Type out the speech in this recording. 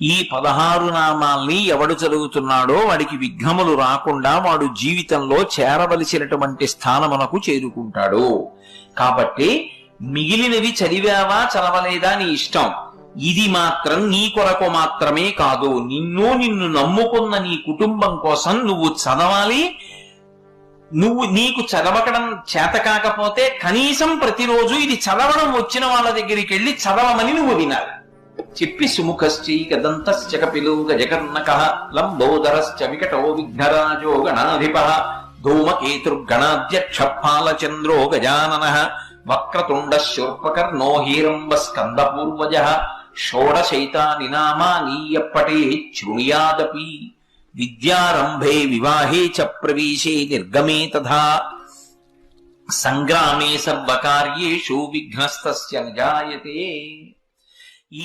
ఈ 16 నామాల్ని ఎవడు చదువుతున్నాడో వాడికి విఘ్నములు రాకుండా వాడు జీవితంలో చేరవలసినటువంటి స్థానమునకు చేరుకుంటాడు. కాబట్టి మిగిలినవి చదివావా చదవలేదా నీ ఇష్టం. ఇది మాత్రం నీ కొరకు మాత్రమే కాదు, నిన్ను నమ్ముకున్న నీ కుటుంబం కోసం నువ్వు చదవాలి. నీకు చదవకడం చేత కాకపోతే కనీసం ప్రతిరోజు ఇది చదవడం వచ్చిన వాళ్ళ దగ్గరికి వెళ్ళి చదవమని నువ్వు వినాలి. చెప్పి సుముఖశ్చైకదంతశ్చ కపిలో గజకర్ణక లంబోదరశ్చ వికటో విఘ్నరాజో గణాధిప ధూమకేతుర్గణాధ్యక్ష పాలచంద్రో గజాననః వక్రతుండ శూర్పకర్ణో హీరంబ స్కందపూర్వజ షోడశైతాని నామాని యప్పటే శృణుయాదపి విద్యారంభే వివాహే చ ప్రవేశే నిర్గమే తథా సంగ్రామే సర్వకార్యేషు విఘ్నస్తస్య న జాయతే. ఈ